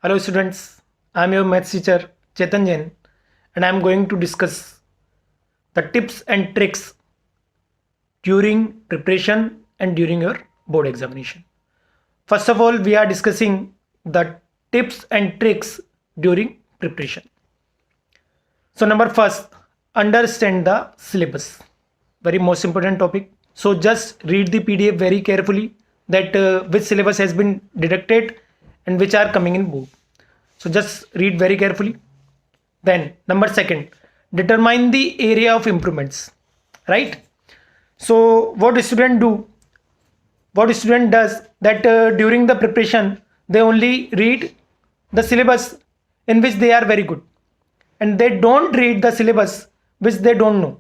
Hello students, I am your maths teacher Chetan Jain and I am going to discuss the tips and tricks during preparation and during your board examination. First of all, we are discussing the tips and tricks during preparation. So number first, understand the syllabus. Very most important topic. So just read the PDF very carefully that which syllabus has been deducted and which are coming in board. So just read very carefully. Then number second, determine the area of improvements, right? So what student does that during the preparation they only read the syllabus in which they are very good and they don't read the syllabus which they don't know.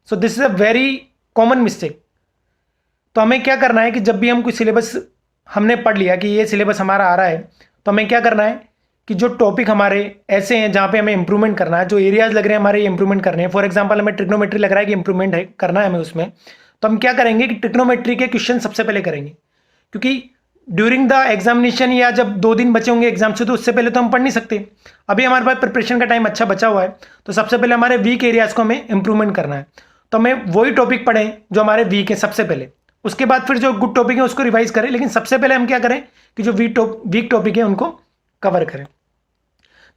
So this is a very common mistake. तो हमें क्या करना है कि जब भी हम कोई सिलेबस हमने पढ़ लिया कि ये सिलेबस हमारा आ रहा है तो हमें क्या करना है कि जो टॉपिक हमारे ऐसे हैं जहाँ पे हमें इंप्रूवमेंट करना है, जो एरियाज लग रहे हैं हमारे ये इंप्रूवमेंट करने हैं. फॉर एग्जांपल हमें ट्रिग्नोमेट्री लग रहा है कि इंप्रूवमेंट है करना है हमें उसमें, तो हम क्या करेंगे कि ट्रिग्नोमेट्री के क्वेश्चन सबसे पहले करेंगे, क्योंकि ड्यूरिंग द एग्जामिनेशन या जब 2 दिन बचे होंगे एग्जाम से तो उससे पहले तो हम पढ़ नहीं सकते. अभी हमारे पास प्रिपरेशन का टाइम अच्छा बचा हुआ है तो सबसे पहले हमारे वीक एरियाज को हमें इंप्रूवमेंट करना है. तो हमें वही टॉपिक पढ़ें जो हमारे वीक है सबसे पहले, उसके बाद फिर जो गुड टॉपिक है उसको रिवाइज करें, लेकिन सबसे पहले हम क्या करें कि जो वीक टॉपिक है उनको कवर करें.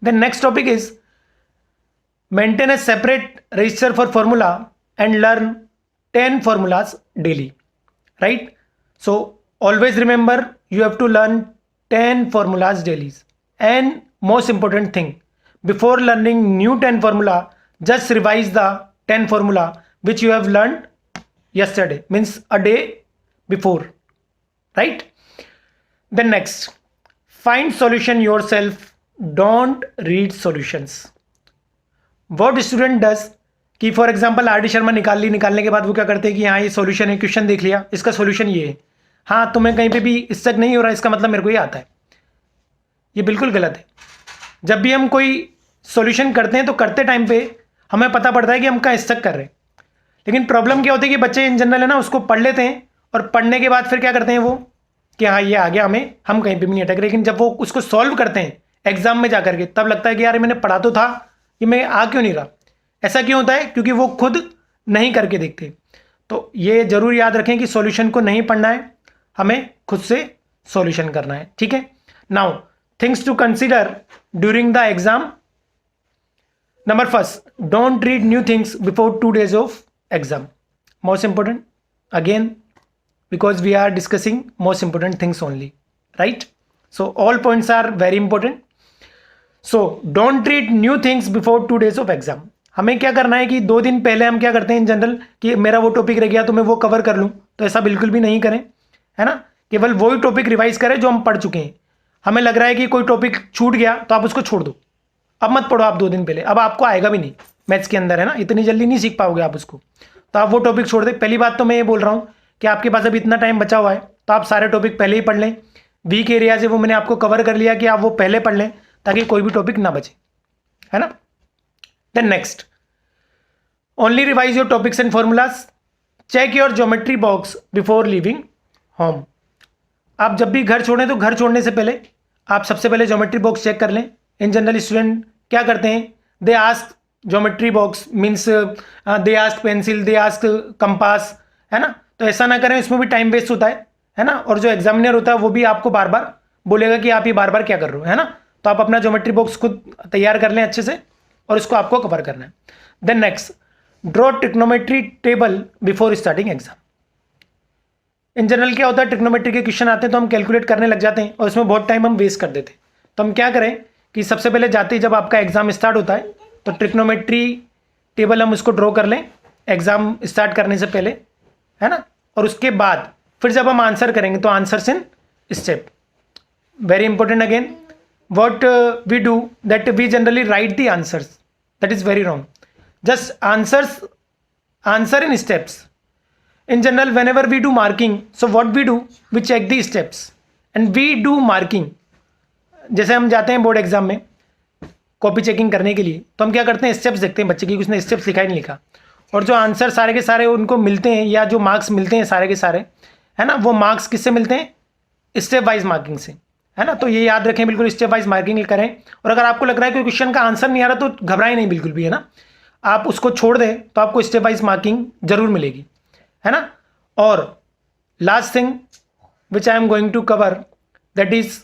Then next topic is maintain a separate register for formula and learn 10 formulas daily, right? So always remember you have to learn 10 formulas daily. And most important thing, before learning new 10 formula, just revise the 10 formula which you have learned yesterday, means a day before, right? Then next, find solution yourself. Don't read solutions. What student does कि for example R D Sharma निकालने के बाद वो क्या करते हैं कि हाँ ये सॉल्यूशन है, क्वेश्चन देख लिया, इसका सॉल्यूशन ये है, हाँ तुम्हें कहीं पे भी स्टक नहीं हो रहा इसका मतलब मेरे को ये आता है. ये बिल्कुल गलत है. जब भी हम कोई सॉल्यूशन करते हैं तो करते टाइम पे हमें पता पड़ता है कि हम कहाँ स्टक कर रहे हैं, लेकिन प्रॉब्लम क्या होती है कि बच्चे इन जनरल है ना उसको पढ़ लेते हैं और पढ़ने के बाद फिर क्या करते हैं वो कि हाँ ये आ गया हमें, हम कहीं पर भी नहीं अटक रहे. लेकिन जब वो उसको सॉल्व करते हैं एग्जाम में जाकर के तब लगता है कि यार मैंने पढ़ा तो था, ये मैं आ क्यों नहीं रहा. ऐसा क्यों होता है? क्योंकि वो खुद नहीं करके देखते. तो ये जरूर याद रखें कि सॉल्यूशन को नहीं पढ़ना है, हमें खुद से सॉल्यूशन करना है, ठीक है. Now things to consider during the exam. Number first, don't read new things before 2 days of exam. Most important again because we are discussing most important things only, right? So all points are very important. So don't read new things before 2 days of exam. हमें क्या करना है कि 2 दिन पहले हम क्या करते हैं इन जनरल कि मेरा वो टॉपिक रह गया तो मैं वो कवर कर लूँ, तो ऐसा बिल्कुल भी नहीं करें, है ना. केवल वही टॉपिक रिवाइज करें जो हम पढ़ चुके हैं. हमें लग रहा है कि कोई टॉपिक छूट गया तो आप उसको छोड़ दो, अब मत पढ़ो आप 2 दिन पहले, अब आपको आएगा भी नहीं मैथ्स के अंदर, है ना, इतनी जल्दी नहीं सीख पाओगे आप उसको, तो आप वो टॉपिक छोड़ दें. पहली बात तो मैं ये बोल रहा हूँ कि आपके पास अभी इतना टाइम बचा हुआ है तो आप सारे टॉपिक पहले ही पढ़ लें. वीक एरिया से वो मैंने आपको कवर कर लिया कि आप वो पहले पढ़ लें ताकि कोई भी टॉपिक ना बचे, है ना. Then next, only revise your topics and formulas. Check your geometry box before leaving home. आप जब भी घर छोड़ें तो घर छोड़ने से पहले आप सबसे पहले ज्योमेट्री बॉक्स चेक कर लें. इन जनरल स्टूडेंट क्या करते हैं, they ask geometry box means they ask pencil, they ask compass, है ना. तो ऐसा ना करें, इसमें भी टाइम वेस्ट होता है ना. और जो एग्जामिनर होता है वो भी आपको बार बार बोलेगा कि आप ये बार बार क्या कर रहे हो, है ना. तो आप अपना ज्योमेट्री बॉक्स खुद तैयार कर लें अच्छे से और इसको आपको कवर करना है. Then next, draw trigonometry table before starting exam. In general क्या होता है, ट्रिग्नोमेट्री के क्वेश्चन आते हैं तो हम कैलकुलेट करने लग जाते हैं और इसमें बहुत टाइम हम वेस्ट कर देते हैं. तो हम क्या करें कि सबसे पहले जाते ही जब आपका एग्जाम स्टार्ट होता है तो ट्रिग्नोमेट्री टेबल हम उसको ड्रॉ कर लें एग्जाम स्टार्ट करने से पहले, है ना. और उसके बाद फिर जब हम आंसर करेंगे तो answers in step. Very important again, what we do that we generally write the answers, that is very wrong. Just answer in steps. In general whenever we do marking, so what we do, we check the steps and we do marking. जैसे हम जाते हैं board exam में copy checking करने के लिए तो हम क्या करते हैं, स्टेप्स देखते हैं बच्चे की, उसने स्टेप्स लिखा ही नहीं लिखा, और जो आंसर सारे के सारे उनको मिलते हैं या जो मार्क्स मिलते हैं सारे के सारे, है ना, वो मार्क्स किससे मिलते हैं, स्टेप वाइज मार्किंग से. है ना। तो ये याद रखें, बिल्कुल स्टेप वाइज मार्किंग करें। और अगर आपको लग रहा है कि क्वेश्चन का आंसर नहीं आ रहा तो घबराएं नहीं बिल्कुल भी, है ना। आप उसको छोड़ दें तो आपको स्टेप वाइज मार्किंग जरूर मिलेगी, है ना। और last thing which I am going to cover, that is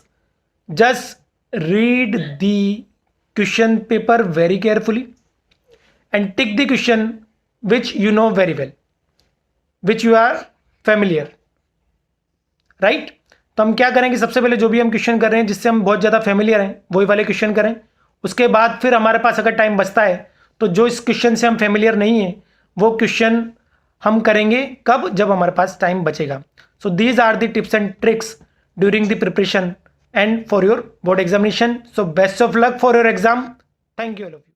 just read the question paper very carefully and tick the question which you know very well, which you are familiar, right? तो हम क्या करेंगे, सबसे पहले जो भी हम question कर रहे हैं जिससे हम बहुत ज़्यादा फेमिलियर हैं वही वाले क्वेश्चन करें। उसके बाद फिर हमारे पास अगर टाइम बचता है तो जो इस क्वेश्चन से हम फेमिलियर नहीं है वो क्वेश्चन हम करेंगे कब, जब हमारे पास टाइम बचेगा। So these are the tips and tricks during the preparation and for your board examination. So best of luck for your exam. Thank you all of you.